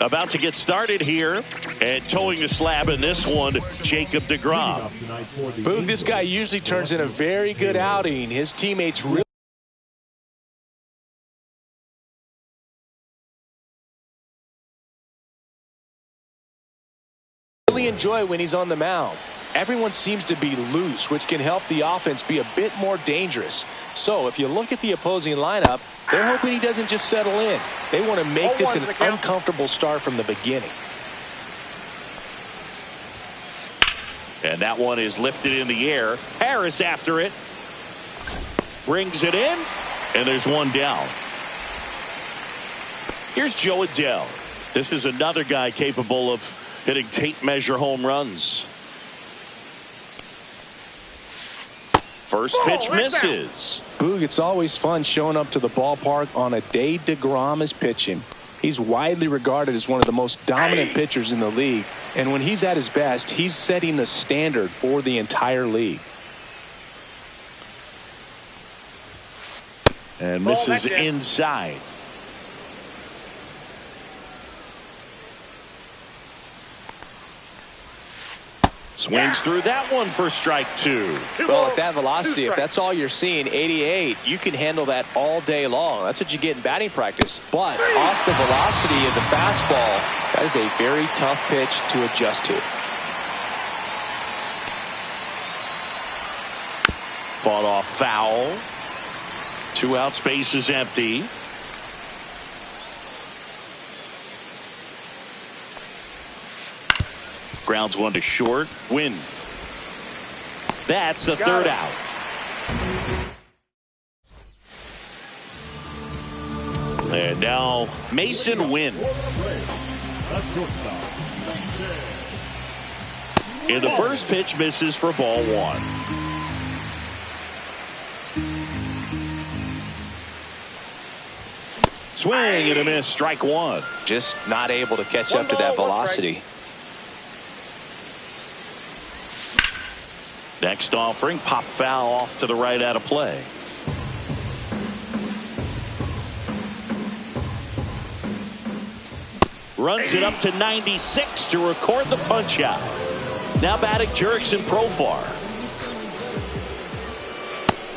About to get started here, and towing the slab in this one, Jacob deGrom. Boog, this guy usually turns in a very good outing. His teammates really enjoy when he's on the mound. Everyone seems to be loose, which can help the offense be a bit more dangerous. So if you look at the opposing lineup, they're hoping he doesn't just settle in. They want to make this an uncomfortable start from the beginning. And that one is lifted in the air. Harris after it. Brings it in. And there's one down. Here's Jo Adell. This is another guy capable of hitting tape measure home runs. First pitch misses. Boog, it's always fun showing up to the ballpark on a day deGrom is pitching. He's widely regarded as one of the most dominant pitchers in the league. And when he's at his best, he's setting the standard for the entire league. And misses inside. Swings through that one for strike two. Well, at that velocity, if that's all you're seeing, 88, you can handle that all day long. That's what you get in batting practice. But off the velocity of the fastball, that is a very tough pitch to adjust to. Fought off foul. 2 outs, base is empty. Grounds one to short. Win. That's the third out. And now Masyn Winn. In the first pitch, misses for ball one. Swing and a miss. Strike one. Just not able to catch up to that velocity. Next offering, pop foul off to the right out of play. Runs it up to 96 to record the punch out. Now batting Jurickson Profar.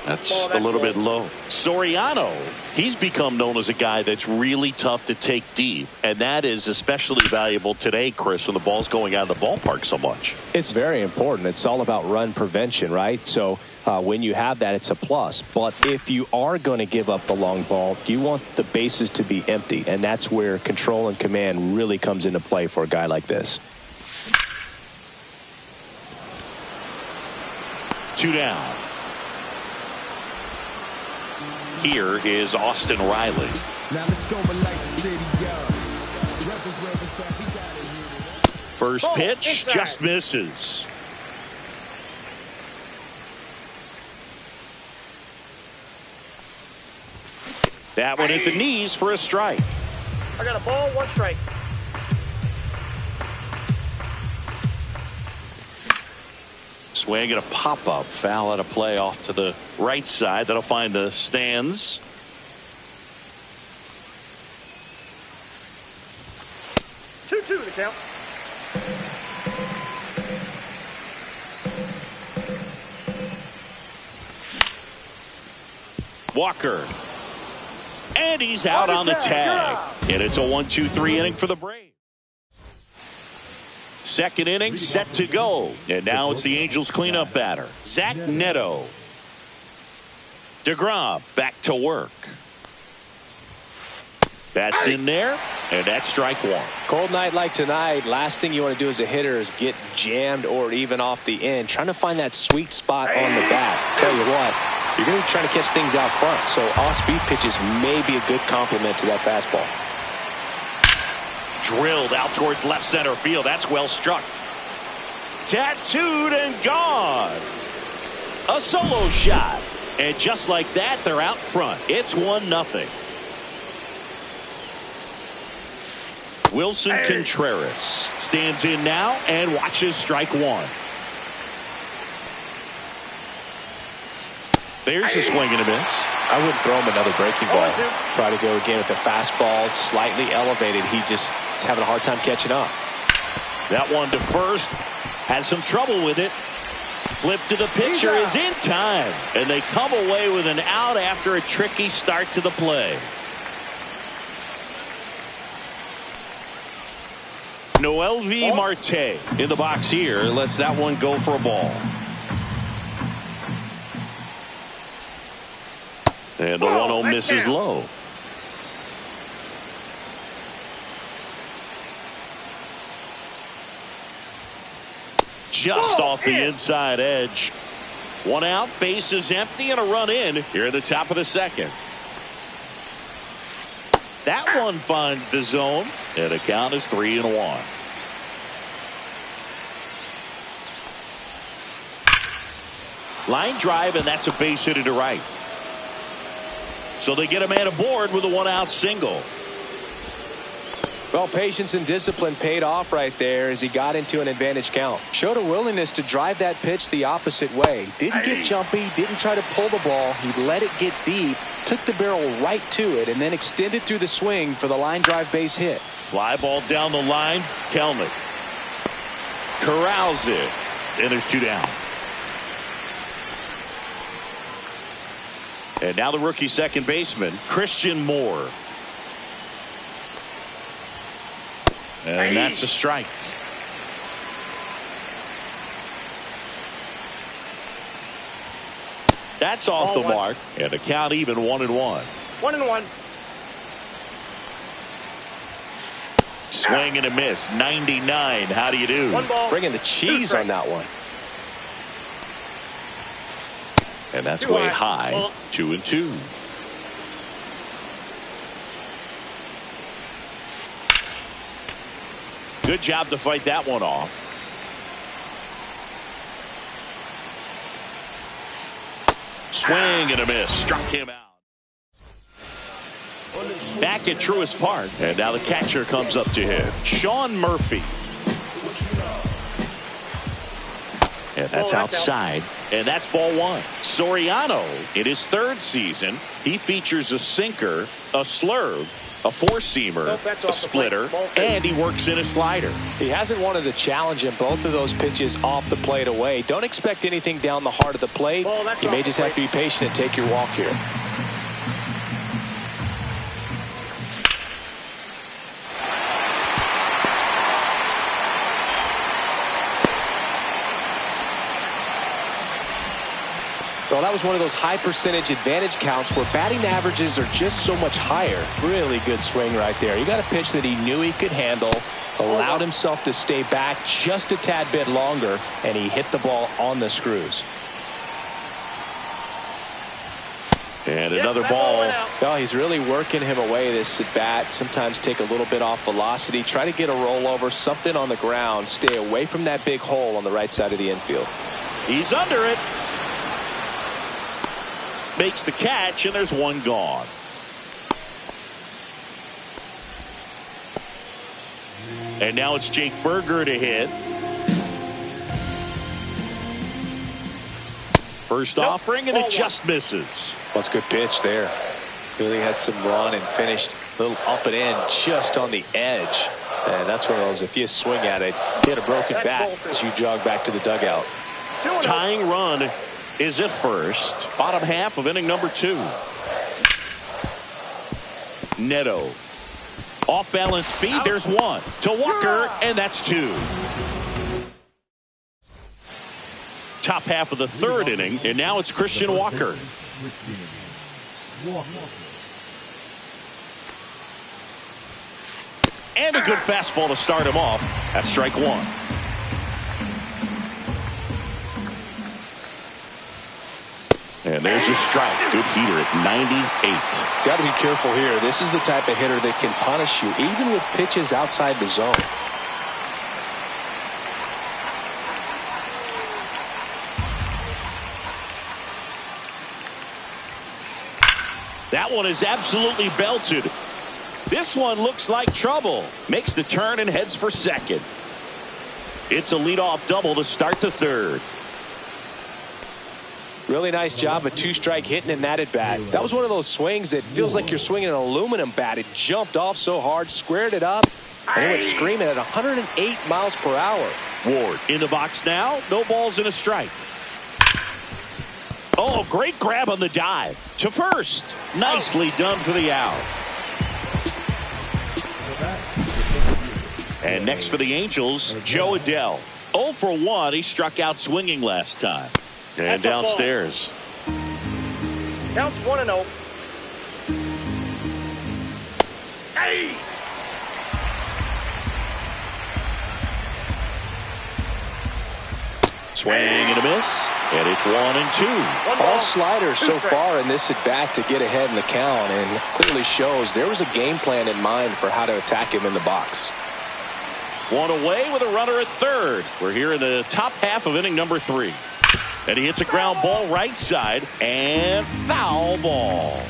That's a little bit low. Soriano, he's become known as a guy that's really tough to take deep. And that is especially valuable today, Chris, when the ball's going out of the ballpark so much. It's very important. It's all about run prevention, right? So when you have that, it's a plus. But if you are going to give up the long ball, you want the bases to be empty. And that's where control and command really comes into play for a guy like this. 2 down. Here is Austin Riley. First pitch just misses. That one hit the knees for a strike. I got a ball, 1 strike. Swing and a pop-up. Foul out of play off to the right side. That'll find the stands. Two the count. Walker. And he's out on the tag. And it's a 1-2-3 inning for the Braves. Second inning set to go. And now it's the Angels cleanup batter, Zach Neto. deGrom back to work. That's in there, and that's strike one. Cold night like tonight, last thing you want to do as a hitter is get jammed or even off the end. Trying to find that sweet spot on the bat. Tell you what, you're going to be trying to catch things out front, so off-speed pitches may be a good complement to that fastball. Drilled out towards left center field. That's well struck. Tattooed and gone. A solo shot. And just like that, they're out front. It's 1-0. Wilson Contreras stands in now and watches strike one. There's a swing and a miss. I wouldn't throw him another breaking ball. Try to go again with the fastball, slightly elevated. He just It's having a hard time catching up. That one to first. Has some trouble with it. Flip to the pitcher is in time. And they come away with an out after a tricky start to the play. Noelvi Marte in the box here. Lets that one go for a ball. And the 1-0 misses low. Just off the inside edge. One out, base is empty, and a run in here at the top of the second. That one finds the zone, and the count is 3-1. Line drive, and that's a base hit to right. So they get a man aboard with a one-out single. Well, patience and discipline paid off right there as he got into an advantage count. Showed a willingness to drive that pitch the opposite way. Didn't get jumpy, didn't try to pull the ball. He let it get deep, took the barrel right to it, and then extended through the swing for the line drive base hit. Fly ball down the line. Kelnick corrals it, and there's two down. And now the rookie second baseman, Christian Moore. And that's a strike. That's off the mark. And the count even 1-1. 1-1. Swing and a miss. 99. How do you do? One ball. Bringing the cheese on that one. And that's way high. 2-2. Good job to fight that one off. Swing and a miss. Struck him out. Back at Truist Park. And now the catcher comes up to him. Sean Murphy. And that's outside. And that's ball one. Soriano, in his third season, he features a sinker, a slurve, a four-seamer, a splitter, and he works in a slider. He hasn't wanted a challenge in both of those pitches off the plate away. Don't expect anything down the heart of the plate. You may just have to be patient and take your walk here. Well, that was one of those high percentage advantage counts where batting averages are just so much higher. Really good swing right there. You got a pitch that he knew he could handle, allowed himself to stay back just a tad bit longer, and he hit the ball on the screws. And another ball. Well, he's really working him away this at bat. Sometimes take a little bit off velocity. Try to get a rollover, something on the ground. Stay away from that big hole on the right side of the infield. He's under it. Makes the catch, and there's one gone. And now it's Jake Burger to hit. First offering, and it just misses. Well, it's a good pitch there. Really had some run and finished a little up and in just on the edge. And that's one of those, if you swing at it, hit a broken bat as you jog back to the dugout. Tying run is at first. Bottom half of inning number 2. Neto. Off balance speed. There's one to Walker, and that's 2. Top half of the third inning, and now it's Christian Walker. And a good fastball to start him off. That's strike 1. And there's a strike. Good heater at 98. Got to be careful here. This is the type of hitter that can punish you, even with pitches outside the zone. That one is absolutely belted. This one looks like trouble. Makes the turn and heads for second. It's a leadoff double to start the third. Really nice job, a 2-strike hitting in that at bat. That was one of those swings that feels like you're swinging an aluminum bat. It jumped off so hard, squared it up, And it went screaming at 108 miles per hour. Ward in the box now. No balls and a strike. Oh, great grab on the dive to first. Nicely done for the out. And next for the Angels, Joe Adell. 0 for 1. He struck out swinging last time. And downstairs. Counts 1-0. Hey! Swing and a miss. And it's 1-2. All sliders so far in this at bat to get ahead in the count, and clearly shows there was a game plan in mind for how to attack him in the box. One away with a runner at third. We're here in the top half of inning number 3. And he hits a ground ball right side and foul ball.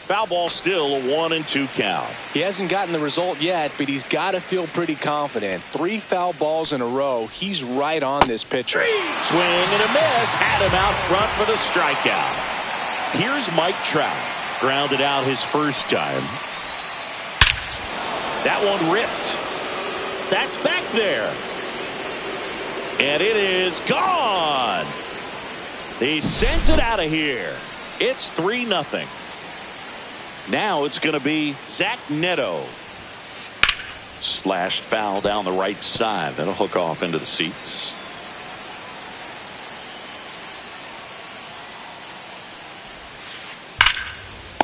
Foul ball, still a 1-2 count. He hasn't gotten the result yet, but he's got to feel pretty confident. 3 foul balls in a row. He's right on this pitcher. Swing and a miss. Had him out front for the strikeout. Here's Mike Trout. Grounded out his first time. That one ripped. That's back there. And it is gone. He sends it out of here. It's 3-0. Now it's going to be Zach Neto. Slashed foul down the right side. That'll hook off into the seats.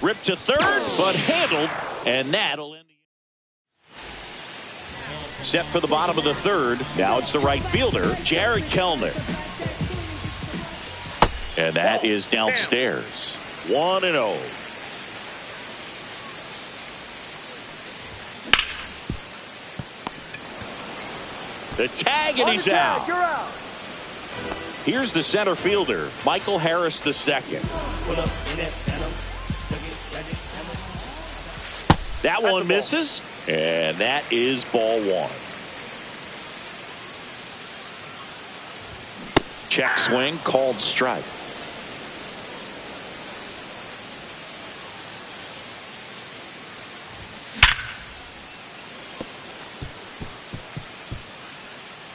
Ripped to third, but handled, and that'll end the inning. Set for the bottom of the third. Now it's the right fielder, Jared Kellner. And that is downstairs. 1-0. The tag, and he's out. You're out. Here's the center fielder, Michael Harris II. That one misses, and that is ball 1. Check swing, called strike.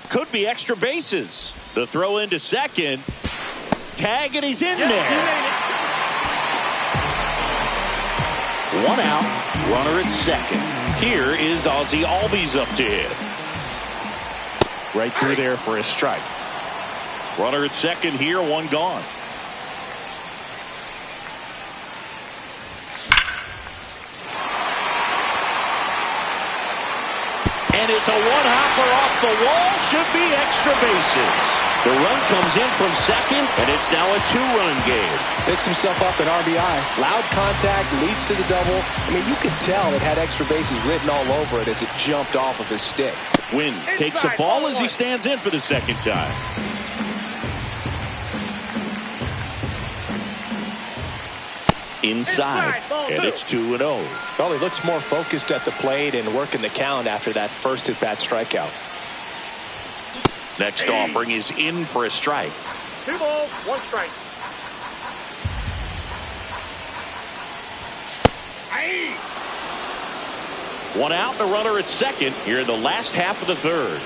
Could be extra bases. The throw into second. Tag, and he's in there. 1 out. Runner at second. Here is Ozzie Albies up to hit. Right through there for a strike. Runner at second here. 1 gone. And it's a one-hopper off the wall. Should be extra bases. The run comes in from second, and it's now a 2-run game. Picks himself up an RBI. Loud contact, leads to the double. I mean, you could tell it had extra bases written all over it as it jumped off of his stick. Wynn takes a ball as he stands in for the second time. Inside, and it's 2-0. Well, he looks more focused at the plate and working the count after that first at-bat strikeout. Next offering is in for a strike. 2 balls, 1 strike. Hey! 1 out, the runner at second here in the last half of the third.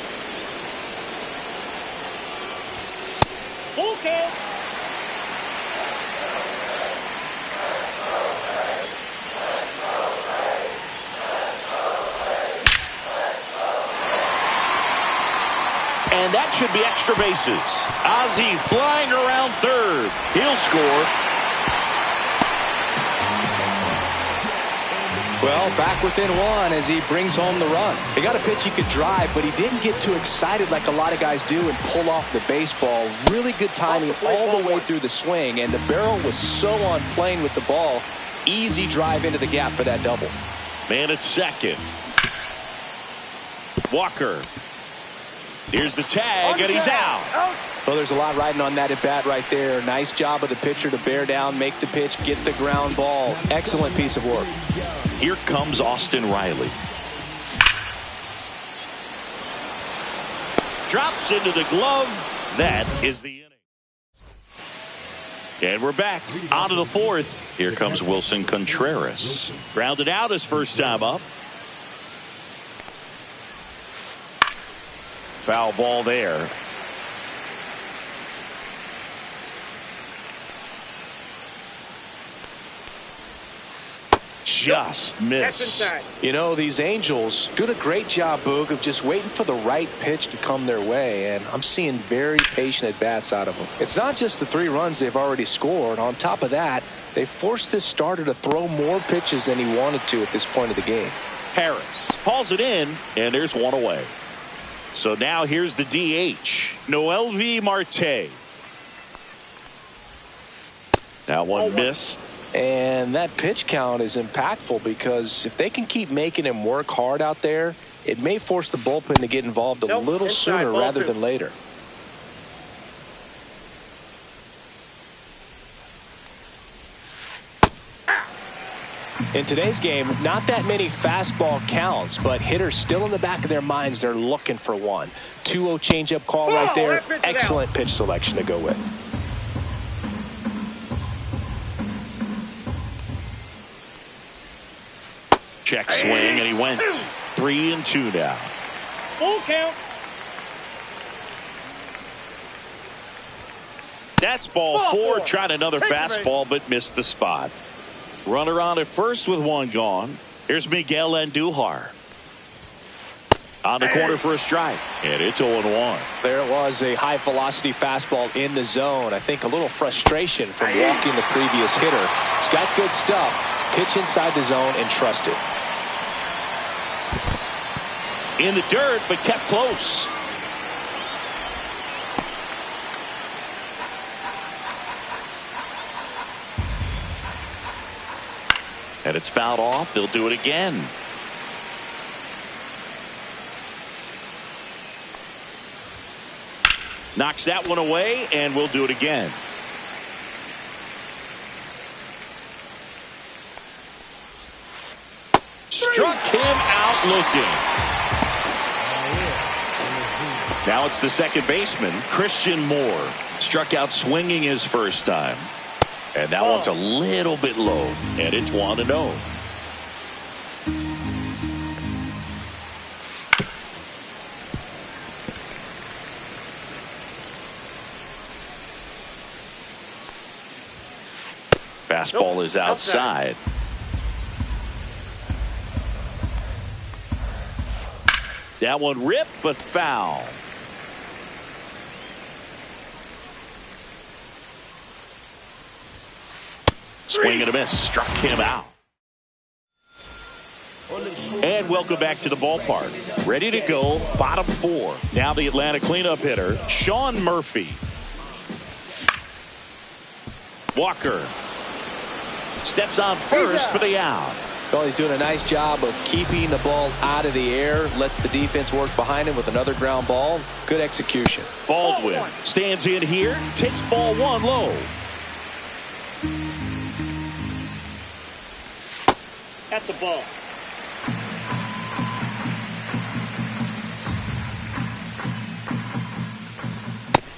Full count. And that should be extra bases. Ozzie flying around third. He'll score. Well, back within 1 as he brings home the run. He got a pitch he could drive, but he didn't get too excited like a lot of guys do and pull off the baseball. Really good timing all the way through the swing, and the barrel was so on plane with the ball. Easy drive into the gap for that double. Man at second. Walker. Here's the tag, and he's out. Well, there's a lot riding on that at bat right there. Nice job of the pitcher to bear down, make the pitch, get the ground ball. Excellent piece of work. Here comes Austin Riley. Drops into the glove. That is the inning. And we're back on to the fourth. Here comes Wilson Contreras. Grounded out his first time up. Foul ball there. Just missed. You know, these Angels doing a great job, Boog, of just waiting for the right pitch to come their way, and I'm seeing very patient at-bats out of them. It's not just the 3 runs they've already scored. On top of that, they forced this starter to throw more pitches than he wanted to at this point of the game. Harris hauls it in, and there's one away. So now here's the DH, Noelvi Marte. That one missed. And that pitch count is impactful because if they can keep making him work hard out there, it may force the bullpen to get involved a little sooner rather than later. In today's game, not that many fastball counts, but hitters still in the back of their minds, they're looking for one. 2-0 changeup call right there. Excellent pitch selection to go with. Check swing, and he went 3-2 now. Full count. That's ball 4. Tried another fastball, but missed the spot. Runner on at first with one gone. Here's Miguel Andujar. On the corner for a strike, and it's 0-1. There was a high-velocity fastball in the zone. I think a little frustration from walking the previous hitter. He's got good stuff. Pitch inside the zone and trust it. In the dirt, but kept close. And it's fouled off. They'll do it again. Knocks that one away, and we'll do it again. Struck him out looking. Now it's the second baseman, Christian Moore. Struck out swinging his first time. And that one's a little bit low, and it's 1-0. Fastball is outside. That one ripped, but foul. Swing and a miss. Struck him out. And welcome back to the ballpark. Ready to go. Bottom 4. Now the Atlanta cleanup hitter, Sean Murphy. Walker steps on first for the out. Well, he's doing a nice job of keeping the ball out of the air. Lets the defense work behind him with another ground ball. Good execution. Baldwin stands in here. Takes ball 1 low. That's a ball.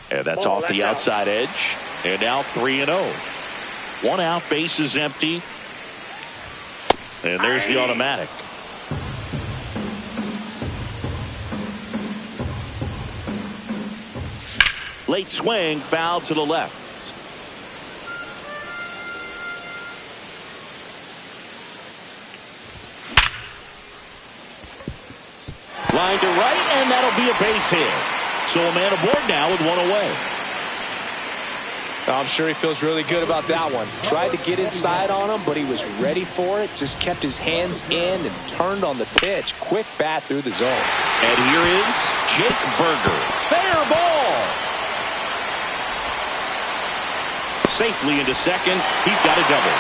And that's off the outside edge. And now 3-0. 1 out, base is empty. And there's the automatic. Late swing, foul to the left. Line to right, and that'll be a base hit. So a man aboard now with 1 away. I'm sure he feels really good about that one. Tried to get inside on him, but he was ready for it. Just kept his hands in and turned on the pitch. Quick bat through the zone. And here is Jake Burger. Fair ball. Safely into second. He's got a double.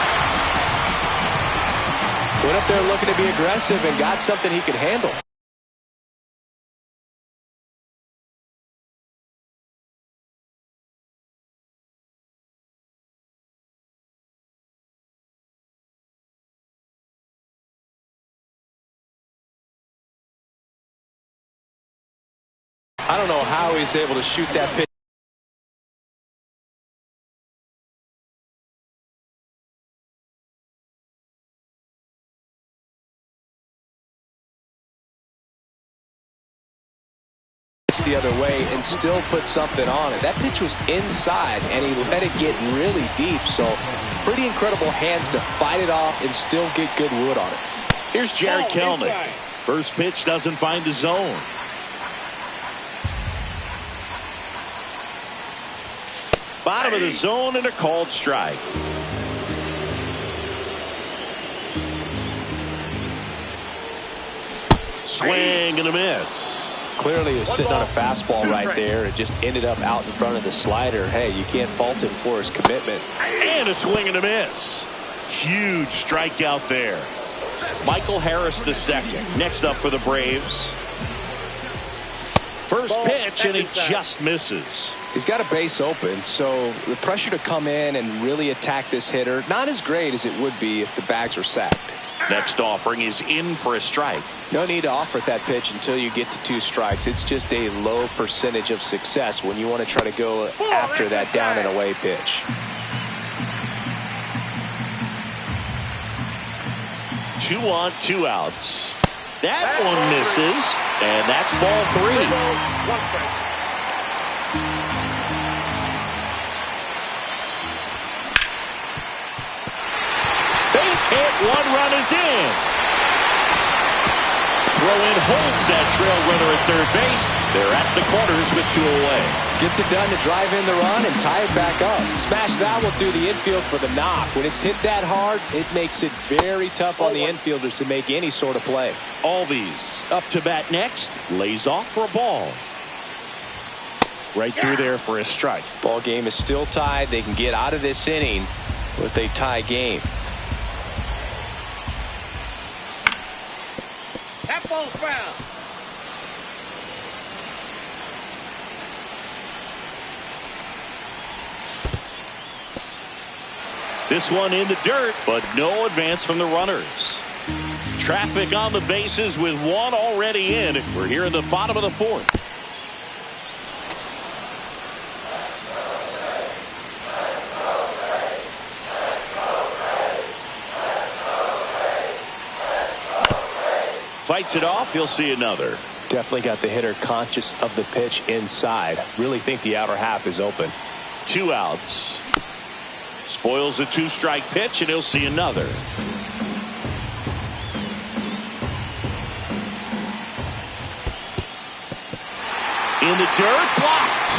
Went up there looking to be aggressive and got something he could handle. I don't know how he's able to shoot that pitch. other way and still put something on it. That pitch was inside, and he let it get really deep. So pretty incredible hands to fight it off and still get good wood on it. Here's Jarred Kelenic. First pitch doesn't find the zone. Bottom of the zone and a called strike. Swing and a miss. Clearly he was sitting on a fastball right there. It just ended up out in front of the slider. Hey, you can't fault him for his commitment. And a swing and a miss. Huge strikeout there. Michael Harris the second. Next up for the Braves. First pitch, and he just misses. He's got a base open, so the pressure to come in and really attack this hitter, not as great as it would be if the bags were sacked. Next offering is in for a strike. No need to offer that pitch until you get to 2 strikes. It's just a low percentage of success when you want to try to go after that down and away pitch. 2 on, 2 outs. That one misses, and that's ball 3. Base hit, 1 run is in. Throw in holds that trail runner at third base. They're at the corners with 2 away. Gets it done to drive in the run and tie it back up. Smash that one through the infield for the knock. When it's hit that hard, it makes it very tough on the infielders to make any sort of play. Albies up to bat next. Lays off for a ball. Right through there for a strike. Ball game is still tied. They can get out of this inning with a tie game. That ball's foul. This one in the dirt, but no advance from the runners. Traffic on the bases with 1 already in. We're here in the bottom of the 4th. Fights it off. You'll see another. Definitely got the hitter conscious of the pitch inside. Really think the outer half is open. 2 outs. Spoils a 2-strike pitch, and he'll see another. In the dirt, blocked.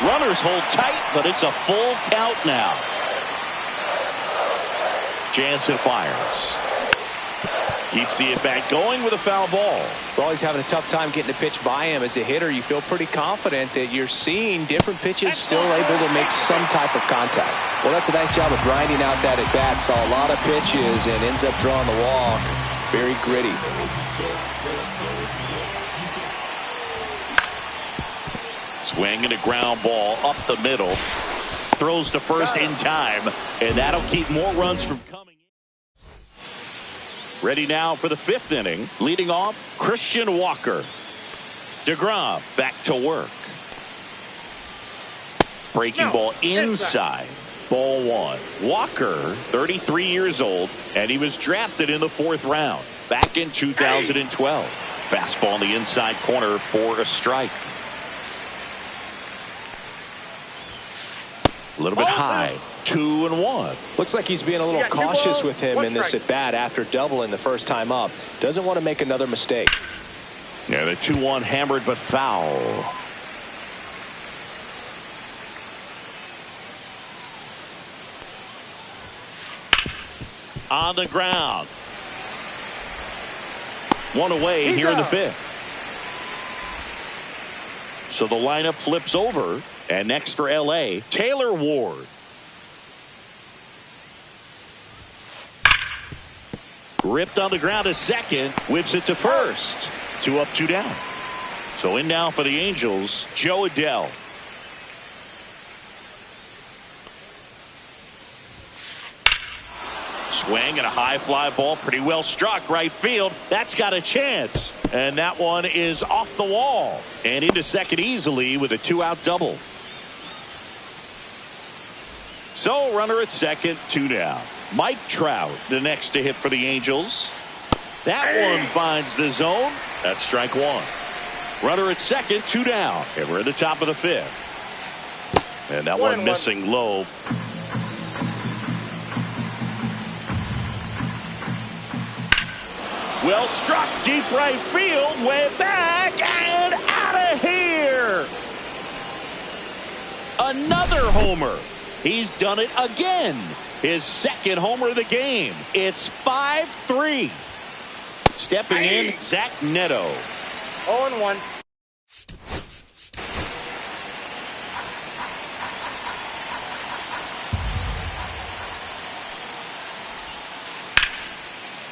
Runners hold tight, but it's a full count now. Jansen fires. Keeps the at-bat going with a foul ball. Well, he's having a tough time getting a pitch by him. As a hitter, you feel pretty confident that you're seeing different pitches still able to make some type of contact. Well, that's a nice job of grinding out that at-bat. Saw a lot of pitches and ends up drawing the walk. Very gritty. Swing and a ground ball up the middle. Throws to first in time, and that'll keep more runs from coming. Ready now for the 5th inning. Leading off, Christian Walker. DeGrom back to work. Breaking ball inside. Ball 1. Walker, 33 years old, and he was drafted in the 4th round back in 2012. Fastball in the inside corner for a strike. A little bit high. 2-1. Looks like he's being a little cautious with him in this at-bat after doubling the first time up. Doesn't want to make another mistake. Yeah, the 2-1 hammered but foul. On the ground. 1 away here in the 5th. So the lineup flips over. And next for L.A., Taylor Ward. Ripped on the ground to second. Whips it to first. 2 up, 2 down. So in now for the Angels, Joe Adell. Swing and a high fly ball. Pretty well struck right field. That's got a chance. And that one is off the wall. And into second easily with a 2-out double. So runner at second, 2 down. Mike Trout, the next to hit for the Angels. That one finds the zone, That's strike one. Runner at second, 2 down. And we're in the top of the 5th. And that one missing low. Well struck, deep right field, way back and out of here. Another homer. He's done it again. His second homer of the game. It's 5-3. Stepping in, Zach Neto. 0-1.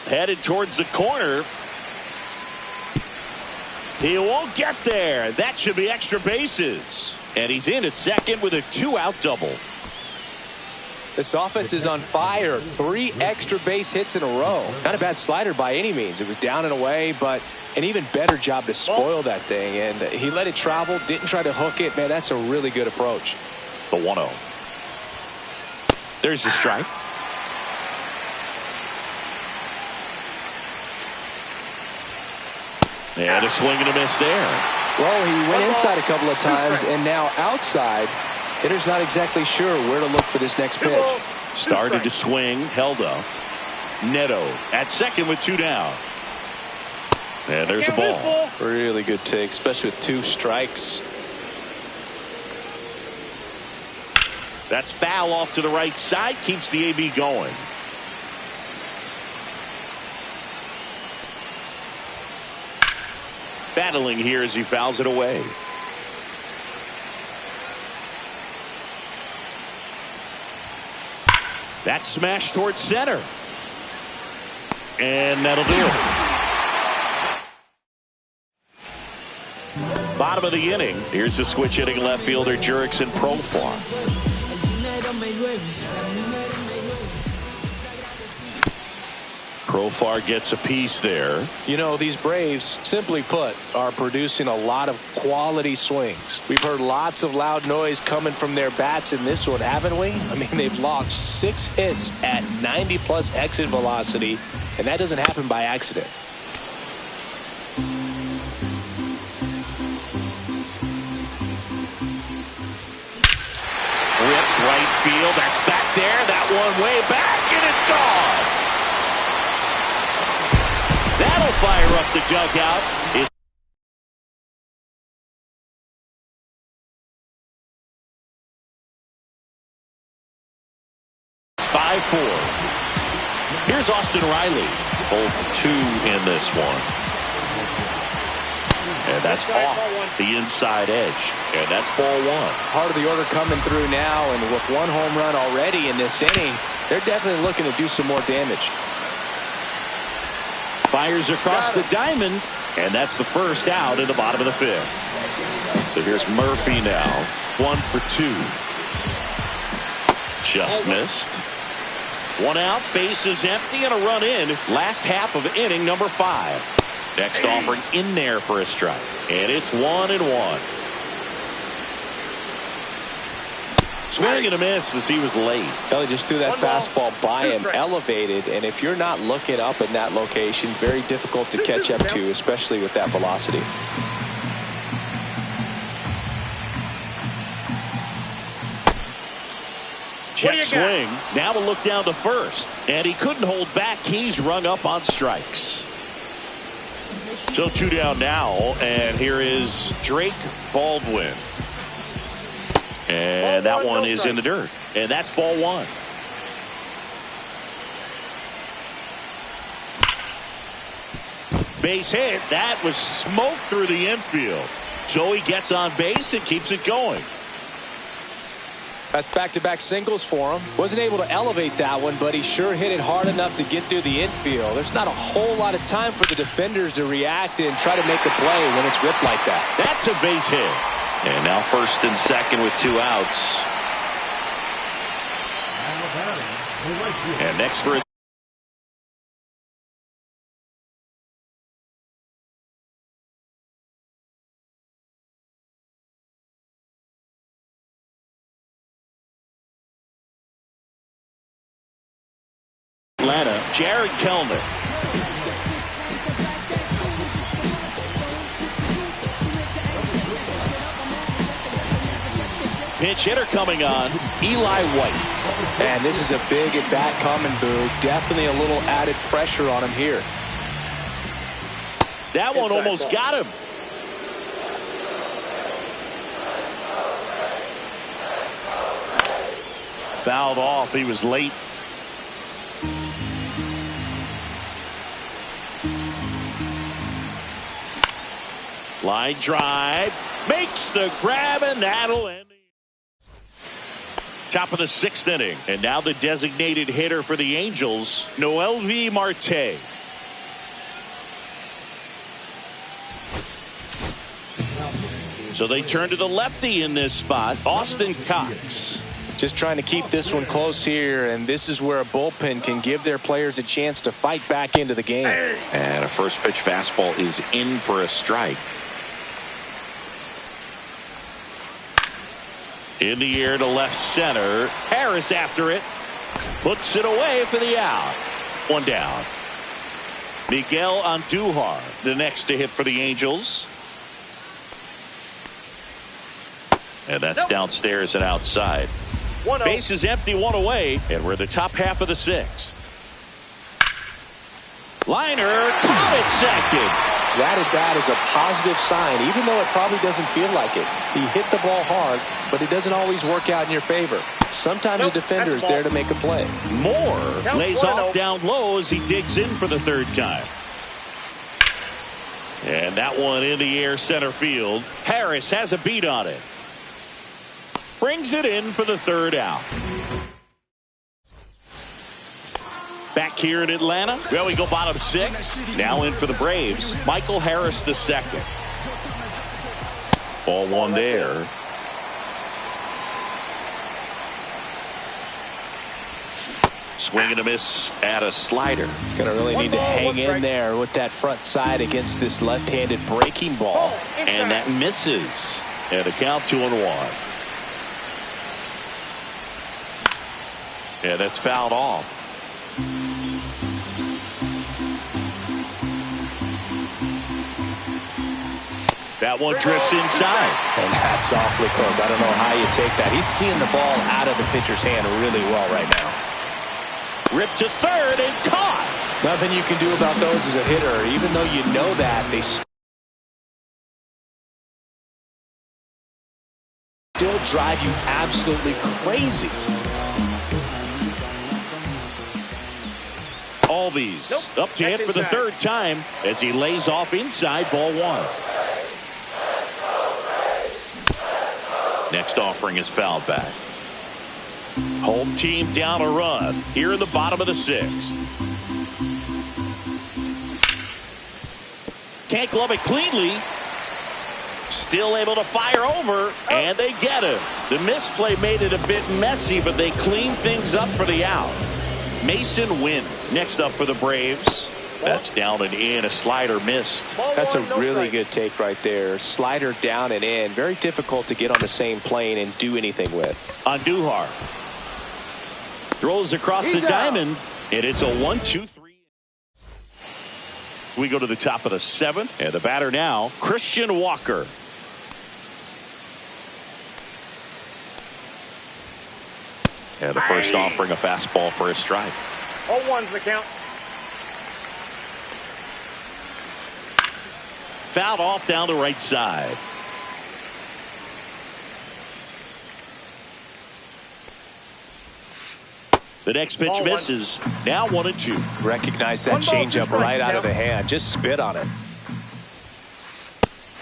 Headed towards the corner. He won't get there. That should be extra bases. And he's in at second with a 2-out double. This offense is on fire. 3 extra base hits in a row. Not a bad slider by any means. It was down and away, but an even better job to spoil that thing. And he let it travel, didn't try to hook it. Man, that's a really good approach. The 1-0. There's the strike. And a swing and a miss there. Well, he went inside a couple of times, and now outside. Hitter's not exactly sure where to look for this next pitch. Started to swing, held up. Neto at second with 2 down. And there's the ball. Really good take, especially with 2 strikes. That's foul off to the right side. Keeps the AB going. Battling here as he fouls it away. That smash towards center. And that'll do it. Bottom of the inning. Here's the switch hitting left fielder Jurickson Profar. Profar gets a piece there. You know, these Braves, simply put, are producing a lot of quality swings. We've heard lots of loud noise coming from their bats in this one, haven't we? I mean, they've logged 6 hits at 90+ exit velocity, and that doesn't happen by accident. Ripped right field. That's back there. That one way back, and it's gone. That'll fire up the dugout. It's 5-4. Here's Austin Riley. 0 for 2 in this one. And that's off the inside edge. And that's ball 1. Part of the order coming through now, and with 1 home run already in this inning, they're definitely looking to do some more damage. Fires across the diamond, and that's the first out in the bottom of the 5th. So here's Murphy now. 1 for 2. Just missed. 1 out, bases empty, and a run in. Last half of inning number 5. Next offering in there for a strike. And it's 1-1. Swing and a miss as he was late. Kelly just threw that fastball by him, elevated, and if you're not looking up in that location, very difficult to catch up to, especially with that velocity. Check swing. Now we'll look down to first. And he couldn't hold back. He's rung up on strikes. So 2 down now. And here is Drake Baldwin. And that one is in the dirt. And that's ball 1. Base hit. That was smoked through the infield. Joey gets on base and keeps it going. That's back-to-back singles for him. Wasn't able to elevate that one, but he sure hit it hard enough to get through the infield. There's not a whole lot of time for the defenders to react and try to make a play when it's ripped like that. That's a base hit. And now first and second with 2 outs. And next for Atlanta, Jared Kellner. pinch hitter coming on, Eli White. And this is a big at-bat coming, Boo. Definitely a little added pressure on him here. That one almost got him. Fouled off. He was late. Line drive. Makes the grab, and that'll end. Top of the 6th inning. And now the designated hitter for the Angels, Noelvi Marte. So they turn to the lefty in this spot, Austin Cox. Just trying to keep this one close here, and this is where a bullpen can give their players a chance to fight back into the game. And a first pitch fastball is in for a strike. In the air to left center. Harris after it. Puts it away for the out. One down. Miguel Andujar, the next to hit for the Angels. And that's downstairs and outside. Base is empty, one away, and we're the top half of the 6th. Liner caught it second. That at bat is a positive sign, even though it probably doesn't feel like it. He hit the ball hard, but it doesn't always work out in your favor. Sometimes the defender is there to make a play. Moore lays off down low as he digs in for the 3rd time. And that one in the air center field. Harris has a beat on it. Brings it in for the 3rd out. Back here in Atlanta. Well, we go bottom 6. Now in for the Braves, Michael Harris II. Ball one there. Swing and a miss at a slider. Gonna really need to hang in there with that front side against this left-handed breaking ball. And that misses. And a count 2-1. And that's fouled off. That one drifts inside. And that's awfully close. I don't know how you take that. He's seeing the ball out of the pitcher's hand really well right now. Ripped to third and caught. Nothing you can do about those as a hitter. Even though you know that, they still drive you absolutely crazy. Albies up to hit for the 3rd time as he lays off inside, ball one. Next offering is fouled back. Home team down a run here in the bottom of the 6th. Can't glove it cleanly. Still able to fire over, and they get him. The misplay made it a bit messy, but they cleaned things up for the out. Mason Wynn next up for the Braves. That's down and in. A slider missed. That's a really good take right there. Slider down and in. Very difficult to get on the same plane and do anything with. Andujar throws across the diamond, and it's a 1-2-3. We go to the top of the 7th, and the batter now, Christian Walker. And the first offering, a fastball for a strike. 0-1's the count. Fouled off down the right side. The next pitch misses. Now 1-2. Recognize that changeup right out of the hand. Just spit on it.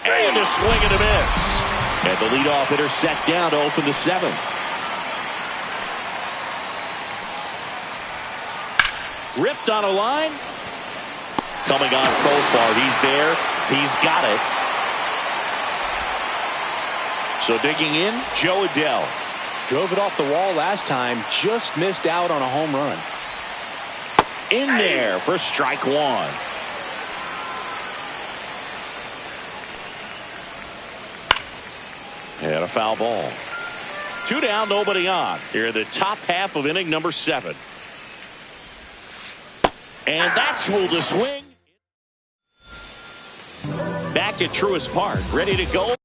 And a swing and a miss. And the leadoff hitter set down to open the 7th. Ripped on a line. Coming on Profar. He's there. He's got it. So digging in, Joe Adell. Drove it off the wall last time. Just missed out on a home run. In there for strike one. And a foul ball. 2 down, nobody on. Here in the top half of inning number 7. And that's ruled a swing. Back at Truist Park, ready to go.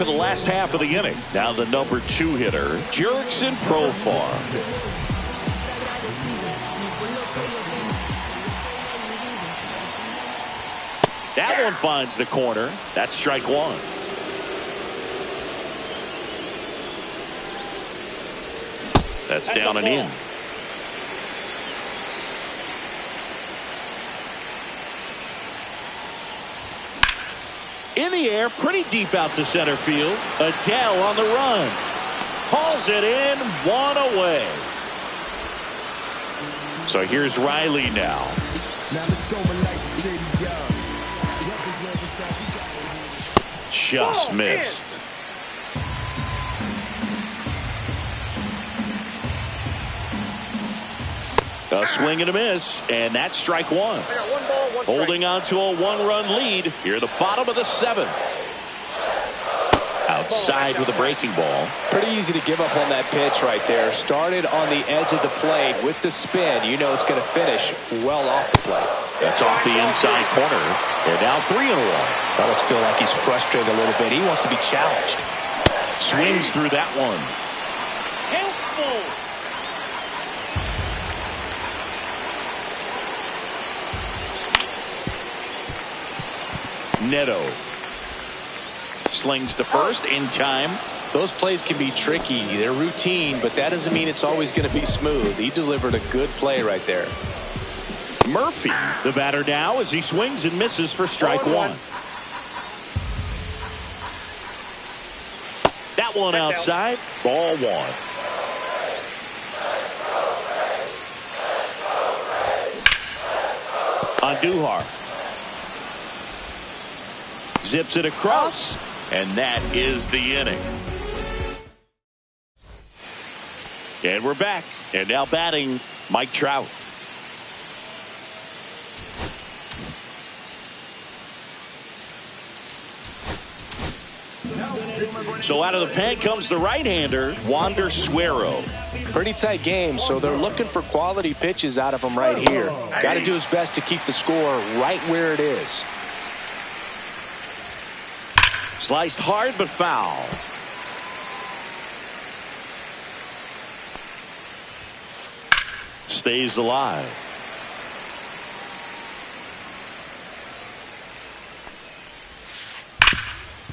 for the last half of the inning. Now the number 2 hitter, Jurickson Profar. That one finds the corner. That's strike 1. That's down and in. In the air, pretty deep out to center field. Adele on the run. Hauls it in, 1 away. So here's Riley now. Just missed. A swing and a miss, and that's strike 1. Holding on to a 1-run lead here at the bottom of the 7th. Outside with a breaking ball. Pretty easy to give up on that pitch right there. Started on the edge of the plate with the spin. You know it's going to finish well off the plate. That's off the inside corner. They're now 3-1. I almost feel like he's frustrated a little bit. He wants to be challenged. Swings through that one. Neto slings to first in time. Those plays can be tricky. They're routine, but that doesn't mean it's always going to be smooth. He delivered a good play right there. Murphy, the batter now, as he swings and misses for strike 1. That one outside, ball 1. Andujar zips it across, and that is the inning. And we're back, and now batting Mike Trout. So out of the pen comes the right-hander, Wander Suero. Pretty tight game, so they're looking for quality pitches out of him right here. Got to do his best to keep the score right where it is. Sliced hard but foul. Stays alive.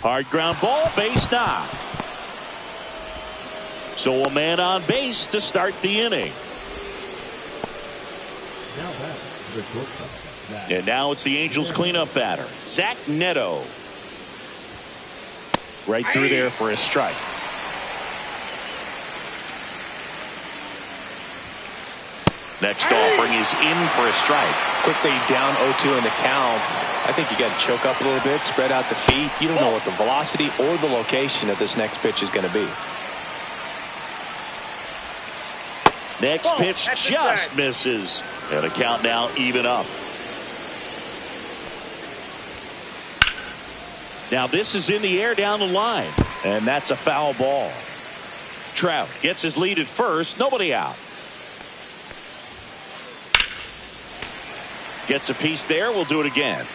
Hard ground ball, base knock. So a man on base to start the inning. And now it's the Angels cleanup batter, Zach Neto. Right through there for a strike. Next offering is in for a strike. Quickly down 0-2 in the count. I think you got to choke up a little bit, spread out the feet. You don't know what the velocity or the location of this next pitch is going to be. Next pitch just misses. And a count now even up. Now this is in the air down the line. And that's a foul ball. Trout gets his lead at first. Nobody out. Gets a piece there. We'll do it again.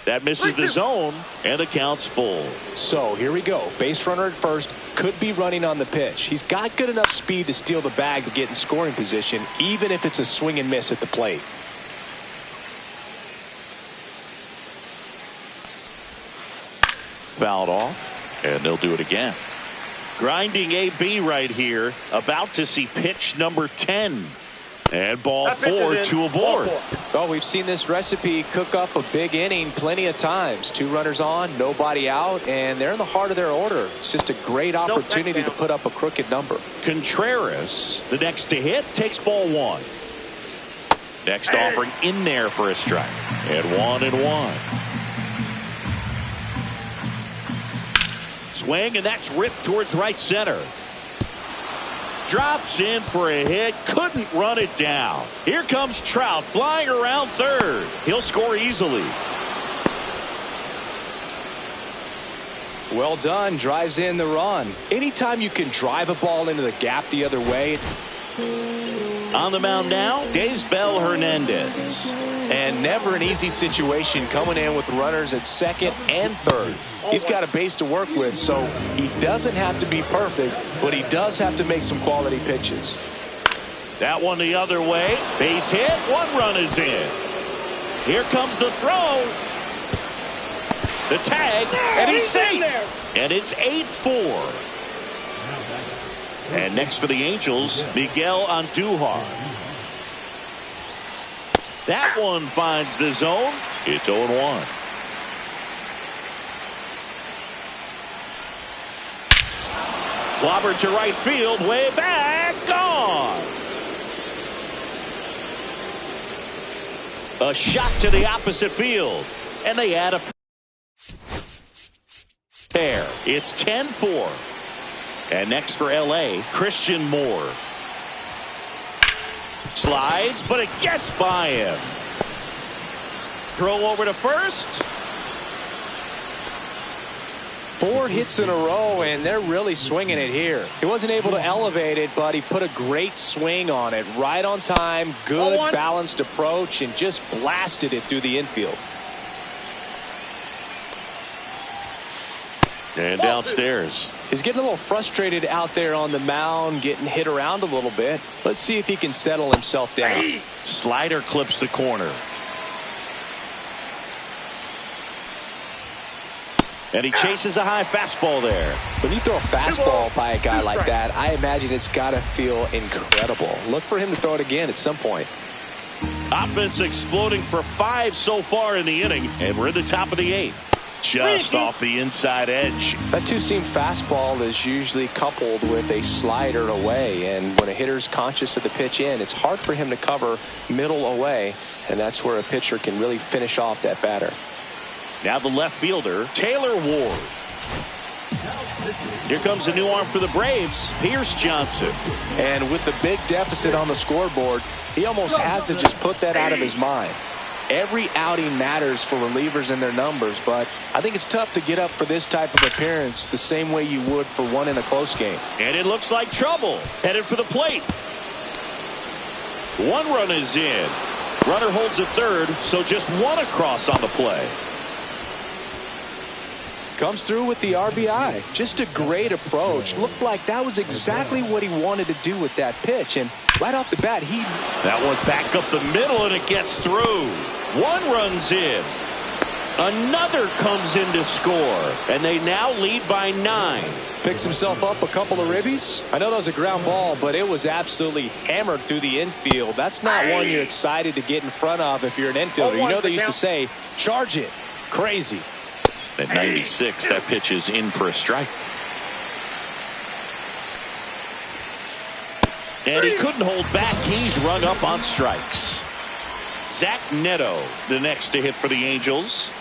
That misses the zone, and the count's full. So here we go. Base runner at first, could be running on the pitch. He's got good enough speed to steal the bag to get in scoring position, even if it's a swing and miss at the plate. Fouled off, and they'll do it again. Grinding AB right here, about to see pitch number 10. And ball 4 to a board. Well, we've seen this recipe cook up a big inning plenty of times. 2 runners on, nobody out, and they're in the heart of their order. It's just a great opportunity to put up a crooked number. Contreras, the next to hit, takes ball 1. Next offering in there for a strike. And 1-1. Swing, and that's ripped towards right center. Drops in for a hit, couldn't run it down. Here comes Trout flying around third. He'll score easily. Well done, drives in the run. Anytime you can drive a ball into the gap the other way. On the mound now, Daysbel Hernandez. And never an easy situation coming in with runners at second and third. He's got a base to work with, so he doesn't have to be perfect, but he does have to make some quality pitches. That one the other way. Base hit. 1 run is in. Here comes the throw. The tag, and he's safe. And it's 8-4. And next for the Angels, Miguel Andujar. That one finds the zone. It's 0-1. Clobbered to right field, way back, gone. A shot to the opposite field, and they add a pair. It's 10-4. And next for LA, Christian Moore. Slides, but it gets by him. Throw over to first. 4 hits in a row, and they're really swinging it here. He wasn't able to elevate it, but he put a great swing on it. Right on time, good balanced approach, and just blasted it through the infield. And downstairs. He's getting a little frustrated out there on the mound, getting hit around a little bit. Let's see if he can settle himself down. Slider clips the corner. And he chases a high fastball there. When you throw a fastball by a guy like that, I imagine it's got to feel incredible. Look for him to throw it again at some point. Offense exploding for 5 so far in the inning, and we're in the top of the 8th. Just off the inside edge. That 2-seam fastball is usually coupled with a slider away, and when a hitter's conscious of the pitch in, it's hard for him to cover middle away, and that's where a pitcher can really finish off that batter. Now the left fielder, Taylor Ward. Here comes a new arm for the Braves, Pierce Johnson. And with the big deficit on the scoreboard, he almost has to just put that out of his mind. Every outing matters for relievers and their numbers, but I think it's tough to get up for this type of appearance the same way you would for one in a close game. And it looks like trouble. Headed for the plate. 1 run is in. Runner holds at third, so just 1 across on the play. Comes through with the RBI. Just a great approach. Looked like that was exactly what he wanted to do with that pitch. And right off the bat, that one back up the middle, and it gets through. 1 runs in. Another comes in to score, and they now lead by 9. Picks himself up a couple of ribbies. I know that was a ground ball, but it was absolutely hammered through the infield. That's not one you're excited to get in front of if you're an infielder. You know they used to say, charge it. Crazy. At 96, that pitch is in for a strike. And he couldn't hold back. He's rung up on strikes. Zach Neto, the next to hit for the Angels.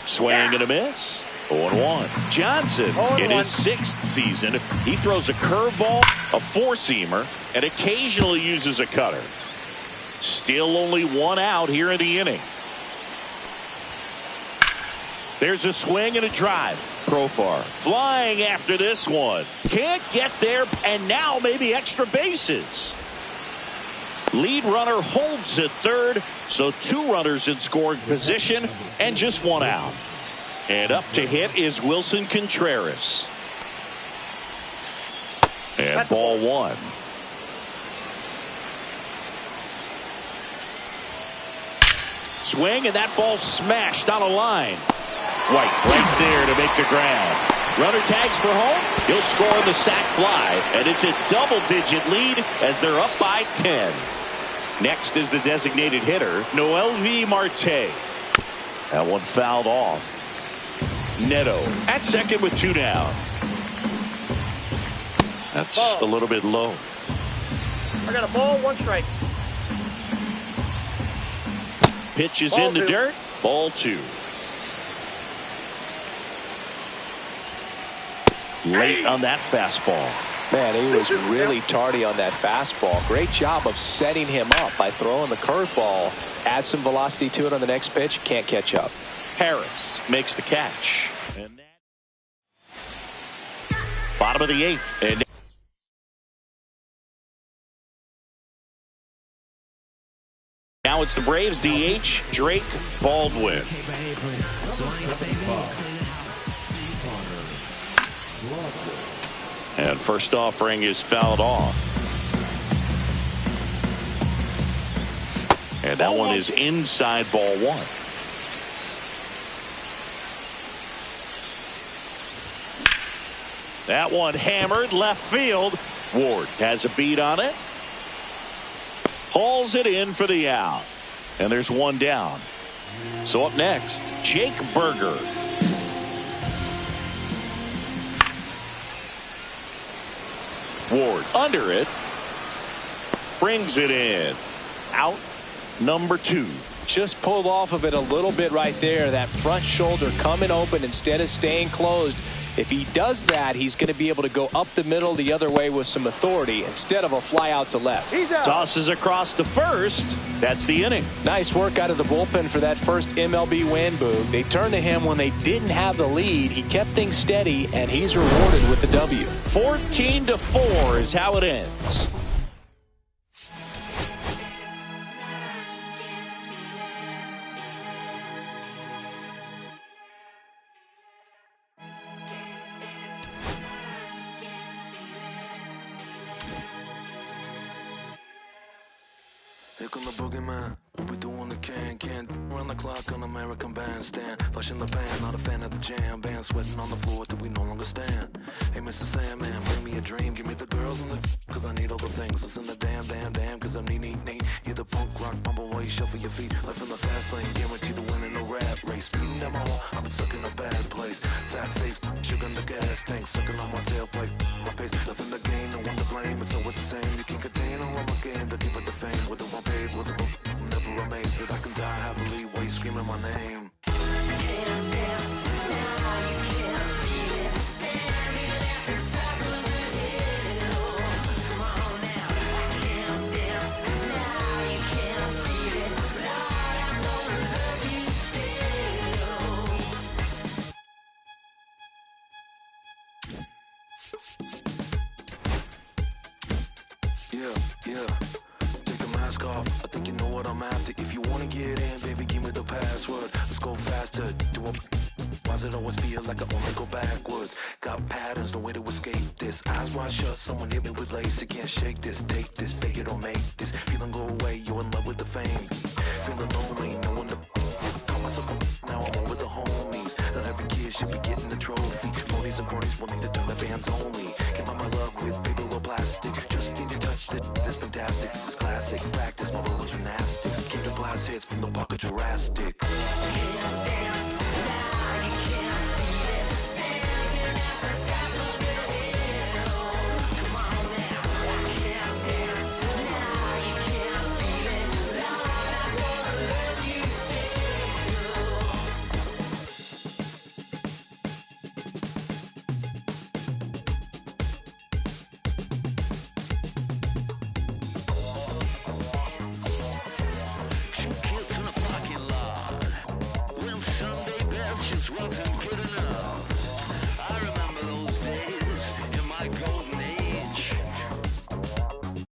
Swing and a miss. 0-1. Johnson, in his 6th season, he throws a curveball, a 4-seamer, and occasionally uses a cutter. Still only 1 out here in the inning. There's a swing and a drive. Profar flying after this one. Can't get there, and now maybe extra bases. Lead runner holds at third, so 2 runners in scoring position and just 1 out. And up to hit is Wilson Contreras. And ball 1. Swing, and that ball smashed on a line. White right there to make the grab. Runner tags for home. He'll score on the sac fly, and it's a double-digit lead as they're up by 10. Next is the designated hitter, Noelvi Marte. That one fouled off. Neto at second with 2 down. That's a little bit low. I got a ball, 1 strike. Pitch is in the dirt. Ball 2. Late on that fastball. Man, he was really tardy on that fastball. Great job of setting him up by throwing the curveball. Add some velocity to it on the next pitch. Can't catch up. Harris makes the catch. And bottom of the 8th. And now it's it's the Braves DH, Drake Baldwin. And first offering is fouled off. And that one is inside, ball one. That one hammered left field. Ward has a beat on it. Hauls it in for the out. And there's one down. So up next, Jake Burger. Ward under it. Brings it in. Out number 2. Just pulled off of it a little bit right there. That front shoulder coming open instead of staying closed. If he does that, he's going to be able to go up the middle the other way with some authority instead of a fly out to left. He's out. Tosses across to first. That's the inning. Nice work out of the bullpen for that first MLB win, Boog. They turned to him when they didn't have the lead. He kept things steady, and he's rewarded with the W. 14-4 is how it ends. Here come the boogeyman. We doing the can't run the clock on American Bandstand. Flashing the pan, not a fan of the jam. Band sweating on the floor till we no longer stand. Hey, Mr. Sandman, bring me a dream. Give me the girls and the cause I need all the things. Listen to damn, cause I'm neat. You're the punk rock bumble while you shuffle your feet. Life in the fast lane, guarantee to win in the rap race. Speeding them all, I've been stuck in a bad place. Fat face, sugar in the gas tank. Sucking on my tailpipe, my pace. Nothing to gain, no one to blame. It's always the same. You can't contain a rubber game to keep it the fame. With the one paid, with the roof. I'm never amazed that I can die happily while you screaming my name. Yeah. Take the mask off. I think you know what I'm after. If you wanna get in, baby, give me the password. Let's go faster. Why does it always feel like I only go backwards? Got patterns, no way to escape this. Eyes wide shut, someone hit me with lace. You can't shake this, take this, fake it or make this. Feeling go away, you're in love with the fame. Feeling lonely, no one to call myself a now I'm over the homies. Not every kid should be getting the trophy. Phonies and cronies wanting to turn the fans only. Came out my love with paper or plastic. Just need to touch it, that's fantastic. This is classic practice, my little gymnastics. Keep the blast hits from the pocket Jurassic.